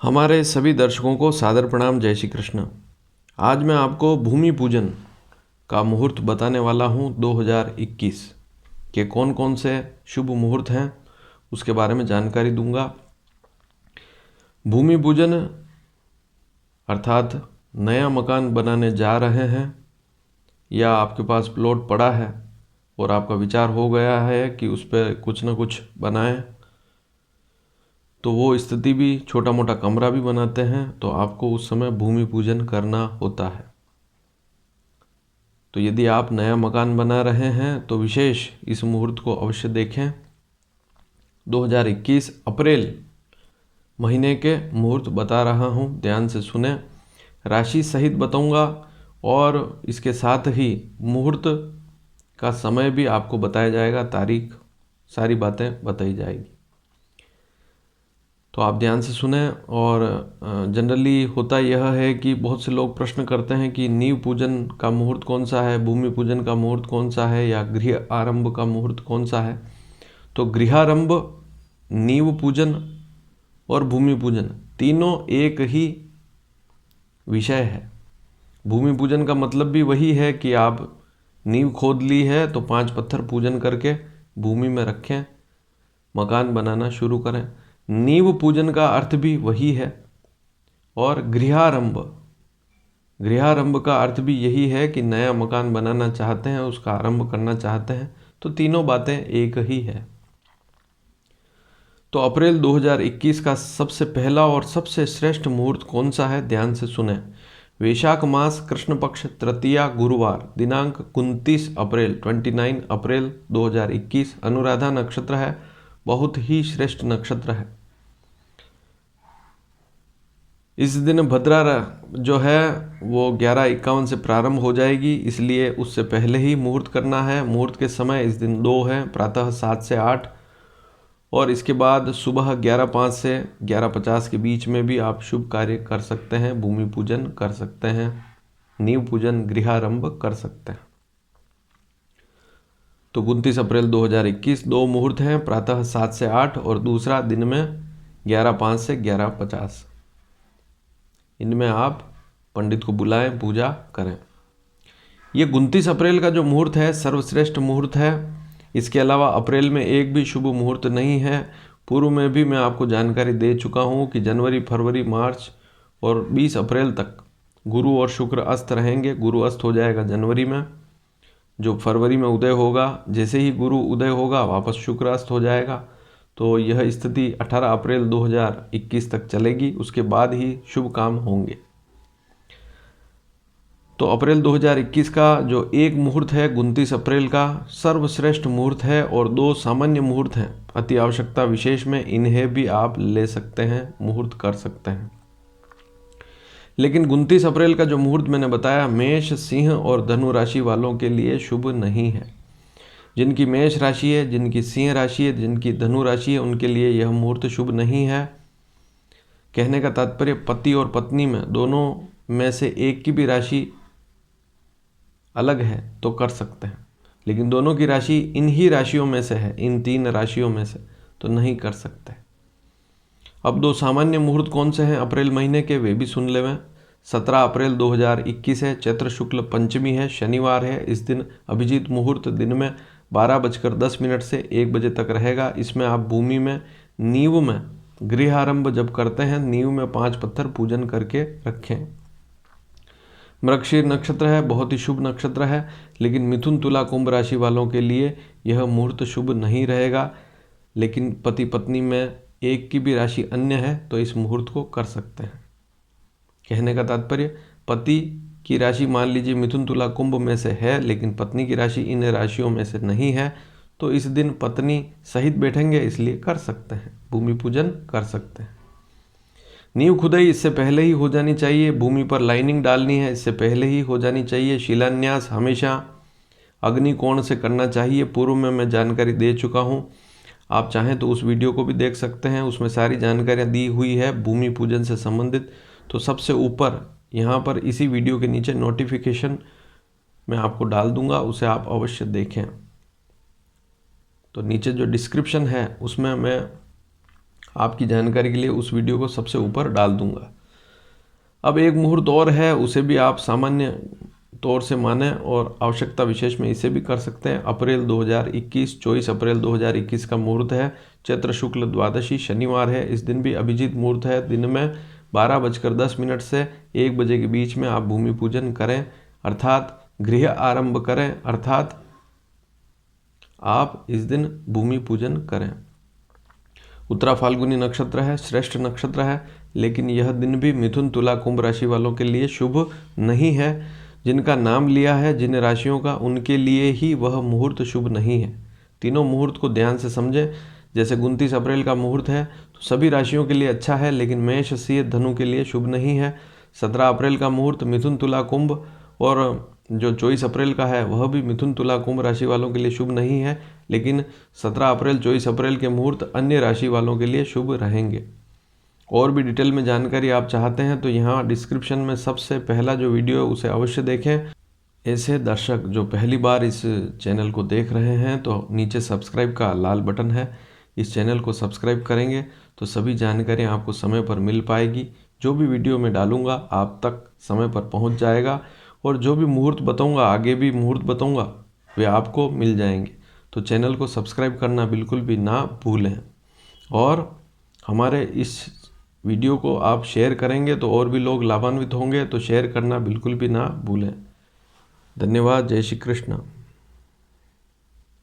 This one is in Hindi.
हमारे सभी दर्शकों को सादर प्रणाम। जय श्री कृष्ण। आज मैं आपको भूमि पूजन का मुहूर्त बताने वाला हूं 2021 के कौन कौन से शुभ मुहूर्त हैं उसके बारे में जानकारी दूंगा। भूमि पूजन अर्थात नया मकान बनाने जा रहे हैं या आपके पास प्लॉट पड़ा है और आपका विचार हो गया है कि उस पर कुछ ना कुछ बनाएं, तो वो स्थिति भी छोटा मोटा कमरा भी बनाते हैं, तो आपको उस समय भूमि पूजन करना होता है। तो यदि आप नया मकान बना रहे हैं तो विशेष इस मुहूर्त को अवश्य देखें। 2021 अप्रैल महीने के मुहूर्त बता रहा हूँ, ध्यान से सुने। राशि सहित बताऊँगा और इसके साथ ही मुहूर्त का समय भी आपको बताया जाएगा, तारीख, सारी बातें बताई जाएगी। तो आप ध्यान से सुने। और जनरली होता यह है कि बहुत से लोग प्रश्न करते हैं कि नींव पूजन का मुहूर्त कौन सा है, भूमि पूजन का मुहूर्त कौन सा है, या गृह आरंभ का मुहूर्त कौन सा है। तो गृहारंभ, नींव पूजन और भूमि पूजन तीनों एक ही विषय है। भूमि पूजन का मतलब भी वही है कि आप नींव खोद ली है तो 5 पत्थर पूजन करके भूमि में रखें, मकान बनाना शुरू करें। नींव पूजन का अर्थ भी वही है। और गृहारंभ, गृहारंभ का अर्थ भी यही है कि नया मकान बनाना चाहते हैं, उसका आरंभ करना चाहते हैं। तो तीनों बातें एक ही है। तो अप्रैल 2021 का सबसे पहला और सबसे श्रेष्ठ मुहूर्त कौन सा है, ध्यान से सुने। वैशाख मास कृष्ण पक्ष तृतीया गुरुवार, दिनांक 29 अप्रैल 29 अप्रैल 2021, अनुराधा नक्षत्र है। बहुत ही श्रेष्ठ नक्षत्र है। इस दिन भद्रा जो है वो 11:51 से प्रारंभ हो जाएगी, इसलिए उससे पहले ही मुहूर्त करना है। मुहूर्त के समय इस दिन 2 हैं, प्रातः 7 से 8, और इसके बाद सुबह 11:05 से 11:50 के बीच में भी आप शुभ कार्य कर सकते हैं, भूमि पूजन कर सकते हैं, नींव पूजन, गृहारंभ कर सकते हैं। तो 29 अप्रैल 2021 दो मुहूर्त हैं, प्रातः 7 से 8 और दूसरा दिन में 11:05 से 11:50। इनमें आप पंडित को बुलाएं, पूजा करें। ये 29 अप्रैल का जो मुहूर्त है सर्वश्रेष्ठ मुहूर्त है। इसके अलावा अप्रैल में एक भी शुभ मुहूर्त नहीं है। पूर्व में भी मैं आपको जानकारी दे चुका हूँ कि जनवरी, फरवरी, मार्च और 20 अप्रैल तक गुरु और शुक्र अस्त रहेंगे। गुरु अस्त हो जाएगा जनवरी में, जो फरवरी में उदय होगा। जैसे ही गुरु उदय होगा वापस शुक्र अस्त हो जाएगा। तो यह स्थिति 18 अप्रैल 2021 तक चलेगी, उसके बाद ही शुभ काम होंगे। तो अप्रैल 2021 का जो एक मुहूर्त है 29 अप्रैल का सर्वश्रेष्ठ मुहूर्त है, और 2 सामान्य मुहूर्त हैं अति आवश्यकता विशेष में, इन्हें भी आप ले सकते हैं, मुहूर्त कर सकते हैं। लेकिन 29 अप्रैल का जो मुहूर्त मैंने बताया मेष, सिंह और धनु राशि वालों के लिए शुभ नहीं है। जिनकी मेष राशि है, जिनकी सिंह राशि है, जिनकी धनु राशि है, उनके लिए यह मुहूर्त शुभ नहीं है। कहने का तात्पर्य पति और पत्नी में दोनों में से एक की भी राशि अलग है तो कर सकते हैं, लेकिन दोनों की राशि इन ही राशियों में से है, इन 3 राशियों में से, तो नहीं कर सकते। अब 2 सामान्य मुहूर्त कौन से हैं अप्रैल महीने के, वे भी सुन लेवें। 17 अप्रैल 2021 है, चैत्र शुक्ल पंचमी है, शनिवार है। इस दिन अभिजीत मुहूर्त दिन में 12:10 से 1 बजे तक रहेगा। इसमें आप भूमि में, नींव में, गृहारंभ जब करते हैं, नींव में 5 पत्थर पूजन करके रखें। मृगशीर नक्षत्र है, बहुत ही शुभ नक्षत्र है, लेकिन मिथुन, तुला, कुंभ राशि वालों के लिए यह मुहूर्त शुभ नहीं रहेगा। लेकिन पति पत्नी में एक की भी राशि अन्य है तो इस मुहूर्त को कर सकते हैं। कहने का तात्पर्य, पति की राशि मान लीजिए मिथुन, तुला, कुंभ में से है, लेकिन पत्नी की राशि इन राशियों में से नहीं है, तो इस दिन पत्नी सहित बैठेंगे, इसलिए कर सकते हैं, भूमि पूजन कर सकते हैं। नींव खुदाई इससे पहले ही हो जानी चाहिए। भूमि पर लाइनिंग डालनी है, इससे पहले ही हो जानी चाहिए। शिलान्यास हमेशा अग्नि कोण से करना चाहिए। पूर्व में मैं जानकारी दे चुका हूँ, आप चाहें तो उस वीडियो को भी देख सकते हैं, उसमें सारी जानकारियाँ दी हुई है भूमि पूजन से संबंधित। तो सबसे ऊपर यहाँ पर इसी वीडियो के नीचे नोटिफिकेशन मैं आपको डाल दूंगा, उसे आप अवश्य देखें। तो नीचे जो डिस्क्रिप्शन है उसमें मैं आपकी जानकारी के लिए उस वीडियो को सबसे ऊपर डाल दूंगा। अब एक मुहूर्त और है, उसे भी आप सामान्य तौर से माने और आवश्यकता विशेष में इसे भी कर सकते हैं। अप्रैल 2021 24 अप्रैल 2021 का मुहूर्त है। चैत्र शुक्ल द्वादशी शनिवार है। इस दिन भी अभिजीत मुहूर्त है। दिन में 12:10 से 1 बजे के बीच में आप भूमि पूजन करें, अर्थात गृह आरंभ करें, अर्थात आप इस दिन भूमि पूजन करें। उत्तरा फाल्गुनी नक्षत्र है, श्रेष्ठ नक्षत्र है, लेकिन यह दिन भी मिथुन तुला कुंभ राशि वालों के लिए शुभ नहीं है। जिनका नाम लिया है जिन राशियों का, उनके लिए ही वह मुहूर्त शुभ नहीं है। तीनों मुहूर्त को ध्यान से समझें। जैसे 29 अप्रैल का मुहूर्त है तो सभी राशियों के लिए अच्छा है, लेकिन मेष से धनु के लिए शुभ नहीं है। 17 अप्रैल का मुहूर्त मिथुन तुला कुंभ, और जो 24 अप्रैल का है वह भी मिथुन तुला कुंभ राशि वालों के लिए शुभ नहीं है, लेकिन 17 अप्रैल 24 अप्रैल के मुहूर्त अन्य राशि वालों के लिए शुभ रहेंगे। और भी डिटेल में जानकारी आप चाहते हैं तो यहाँ डिस्क्रिप्शन में सबसे पहला जो वीडियो है उसे अवश्य देखें। ऐसे दर्शक जो पहली बार इस चैनल को देख रहे हैं तो नीचे सब्सक्राइब का लाल बटन है, इस चैनल को सब्सक्राइब करेंगे तो सभी जानकारियाँ आपको समय पर मिल पाएगी। जो भी वीडियो मैं डालूंगा आप तक समय पर पहुँच जाएगा, और जो भी मुहूर्त बताऊंगा, आगे भी मुहूर्त बताऊंगा, वे आपको मिल जाएंगे। तो चैनल को सब्सक्राइब करना बिल्कुल भी ना भूलें, और हमारे इस वीडियो को आप शेयर करेंगे तो और भी लोग लाभान्वित होंगे, तो शेयर करना बिल्कुल भी ना भूलें। धन्यवाद। जय श्री कृष्ण।